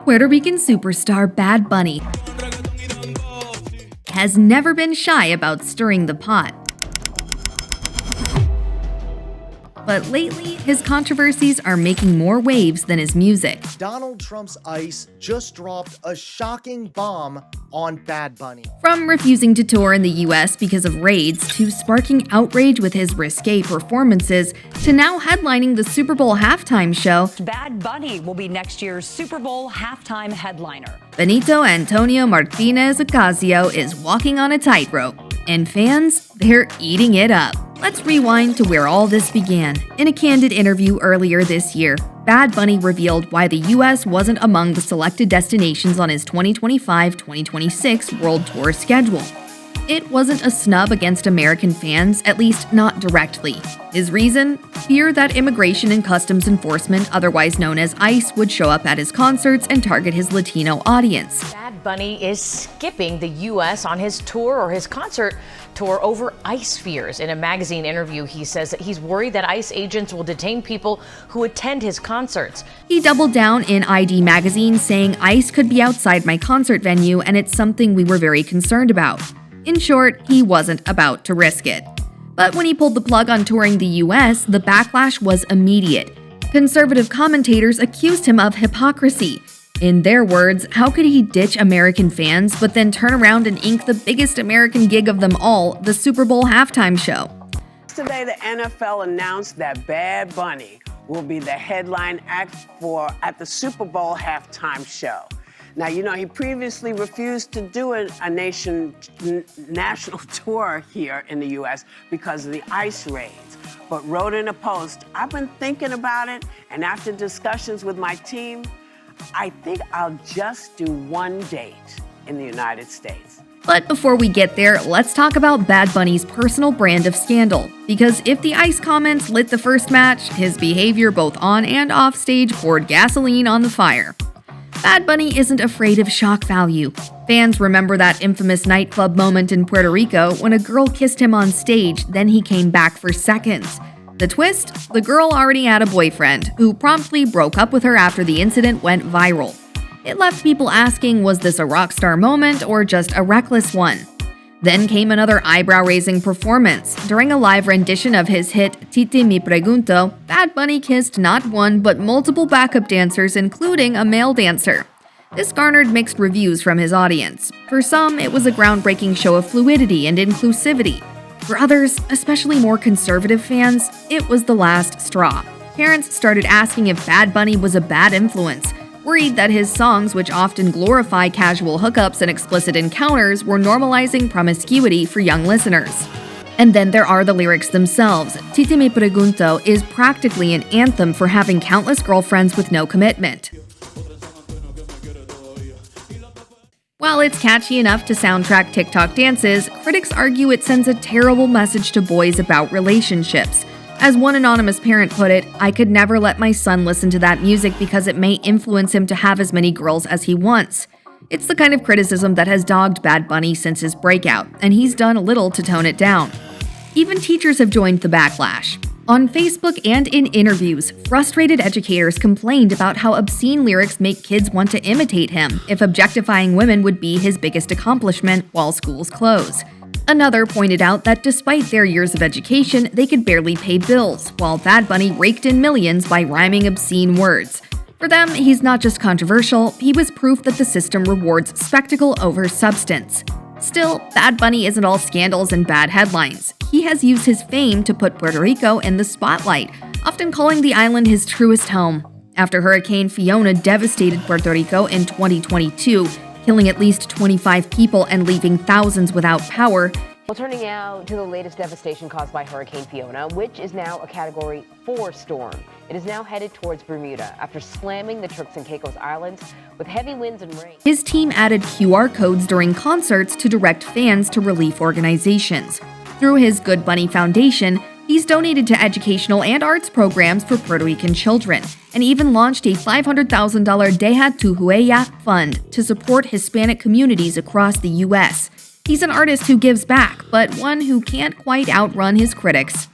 Puerto Rican superstar Bad Bunny has never been shy about stirring the pot. But lately, his controversies are making more waves than his music. Donald Trump's ICE just dropped a shocking bomb on Bad Bunny. From refusing to tour in the US because of raids, to sparking outrage with his risque performances, to now headlining the Super Bowl halftime show, Bad Bunny will be next year's Super Bowl halftime headliner. Benito Antonio Martinez Ocasio is walking on a tightrope, and fans, they're eating it up. Let's rewind to where all this began. In a candid interview earlier this year, Bad Bunny revealed why the US wasn't among the selected destinations on his 2025-2026 World Tour schedule. It wasn't a snub against American fans, at least not directly. His reason? Fear that Immigration and Customs Enforcement, otherwise known as ICE, would show up at his concerts and target his Latino audience. Bad Bunny is skipping the U.S. on his tour or his concert tour over ICE fears. In a magazine interview, he says that he's worried that ICE agents will detain people who attend his concerts. He doubled down in ID magazine, saying ICE could be outside my concert venue and it's something we were very concerned about. In short, he wasn't about to risk it. But when he pulled the plug on touring the US, the backlash was immediate. Conservative commentators accused him of hypocrisy. In their words, how could he ditch American fans but then turn around and ink the biggest American gig of them all, the Super Bowl halftime show? Today, the NFL announced that Bad Bunny will be the headline act at the Super Bowl halftime show. Now, you know, he previously refused to do a national tour here in the U.S. because of the ICE raids, but wrote in a post, "I've been thinking about it, and after discussions with my team, I think I'll just do one date in the United States." But before we get there, let's talk about Bad Bunny's personal brand of scandal. Because if the ICE comments lit the first match, his behavior both on and off stage poured gasoline on the fire. Bad Bunny isn't afraid of shock value. Fans remember that infamous nightclub moment in Puerto Rico when a girl kissed him on stage, then he came back for seconds. The twist? The girl already had a boyfriend, who promptly broke up with her after the incident went viral. It left people asking, was this a rock star moment or just a reckless one? Then came another eyebrow-raising performance. During a live rendition of his hit Titi Mi Pregunto, Bad Bunny kissed not one but multiple backup dancers, including a male dancer. This garnered mixed reviews from his audience. For some, it was a groundbreaking show of fluidity and inclusivity. For others, especially more conservative fans, it was the last straw. Parents started asking if Bad Bunny was a bad influence, worried that his songs, which often glorify casual hookups and explicit encounters, were normalizing promiscuity for young listeners. And then there are the lyrics themselves. Titi Me Pregunto is practically an anthem for having countless girlfriends with no commitment. While it's catchy enough to soundtrack TikTok dances, critics argue it sends a terrible message to boys about relationships. As one anonymous parent put it, "I could never let my son listen to that music because it may influence him to have as many girls as he wants." It's the kind of criticism that has dogged Bad Bunny since his breakout, and he's done little to tone it down. Even teachers have joined the backlash. On Facebook and in interviews, frustrated educators complained about how obscene lyrics make kids want to imitate him if objectifying women would be his biggest accomplishment while schools close. Another pointed out that despite their years of education, they could barely pay bills, while Bad Bunny raked in millions by rhyming obscene words. For them, he's not just controversial, he was proof that the system rewards spectacle over substance. Still, Bad Bunny isn't all scandals and bad headlines. He has used his fame to put Puerto Rico in the spotlight, often calling the island his truest home. After Hurricane Fiona devastated Puerto Rico in 2022, killing at least 25 people and leaving thousands without power. Well, turning now to the latest devastation caused by Hurricane Fiona, which is now a Category 4 storm. It is now headed towards Bermuda after slamming the Turks and Caicos Islands with heavy winds and rain. His team added QR codes during concerts to direct fans to relief organizations. Through his Good Bunny Foundation, he's donated to educational and arts programs for Puerto Rican children, and even launched a $500,000 Deja Tu Huella fund to support Hispanic communities across the U.S. He's an artist who gives back, but one who can't quite outrun his critics.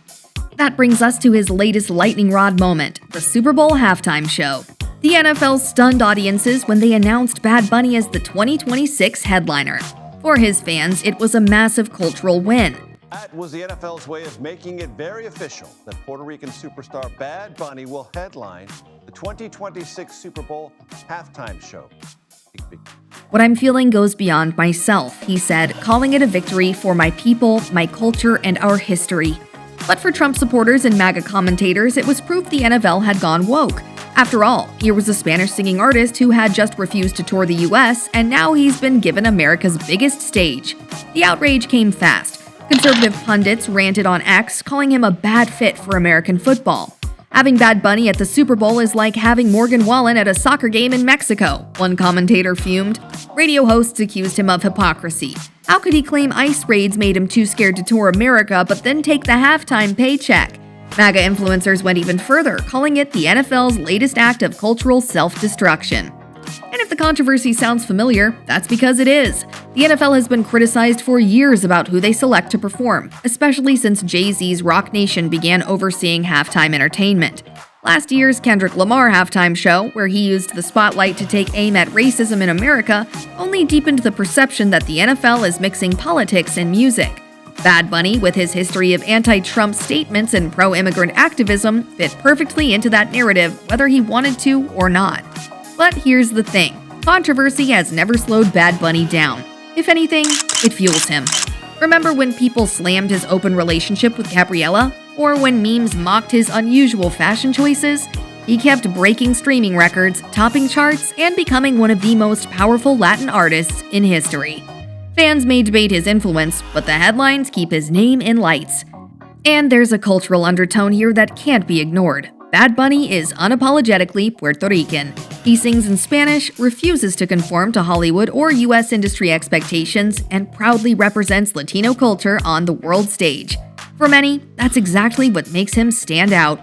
That brings us to his latest lightning rod moment, the Super Bowl halftime show. The NFL stunned audiences when they announced Bad Bunny as the 2026 headliner. For his fans, it was a massive cultural win. That was the NFL's way of making it very official that Puerto Rican superstar Bad Bunny will headline the 2026 Super Bowl halftime show. What I'm feeling goes beyond myself, he said, calling it a victory for my people, my culture, and our history. But for Trump supporters and MAGA commentators, it was proof the NFL had gone woke. After all, here was a Spanish singing artist who had just refused to tour the US, and now he's been given America's biggest stage. The outrage came fast. Conservative pundits ranted on X, calling him a bad fit for American football. Having Bad Bunny at the Super Bowl is like having Morgan Wallen at a soccer game in Mexico, one commentator fumed. Radio hosts accused him of hypocrisy. How could he claim ICE raids made him too scared to tour America but then take the halftime paycheck? MAGA influencers went even further, calling it the NFL's latest act of cultural self-destruction. And if the controversy sounds familiar, that's because it is. The NFL has been criticized for years about who they select to perform, especially since Jay-Z's Rock Nation began overseeing halftime entertainment. Last year's Kendrick Lamar halftime show, where he used the spotlight to take aim at racism in America, only deepened the perception that the NFL is mixing politics and music. Bad Bunny, with his history of anti-Trump statements and pro-immigrant activism, fit perfectly into that narrative whether he wanted to or not. But here's the thing. Controversy has never slowed Bad Bunny down. If anything, it fuels him. Remember when people slammed his open relationship with Gabriella? Or when memes mocked his unusual fashion choices? He kept breaking streaming records, topping charts, and becoming one of the most powerful Latin artists in history. Fans may debate his influence, but the headlines keep his name in lights. And there's a cultural undertone here that can't be ignored. Bad Bunny is unapologetically Puerto Rican. He sings in Spanish, refuses to conform to Hollywood or US industry expectations, and proudly represents Latino culture on the world stage. For many, that's exactly what makes him stand out.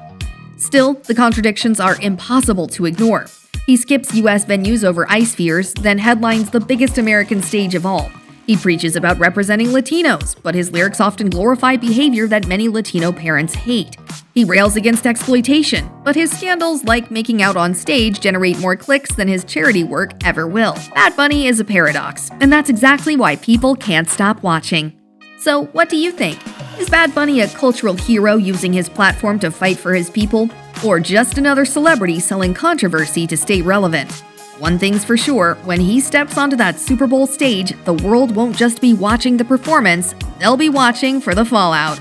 Still, the contradictions are impossible to ignore. He skips US venues over ICE fears, then headlines the biggest American stage of all. He preaches about representing Latinos, but his lyrics often glorify behavior that many Latino parents hate. He rails against exploitation, but his scandals, like making out on stage, generate more clicks than his charity work ever will. Bad Bunny is a paradox, and that's exactly why people can't stop watching. So, what do you think? Is Bad Bunny a cultural hero using his platform to fight for his people? Or just another celebrity selling controversy to stay relevant? One thing's for sure, when he steps onto that Super Bowl stage, the world won't just be watching the performance, they'll be watching for the fallout.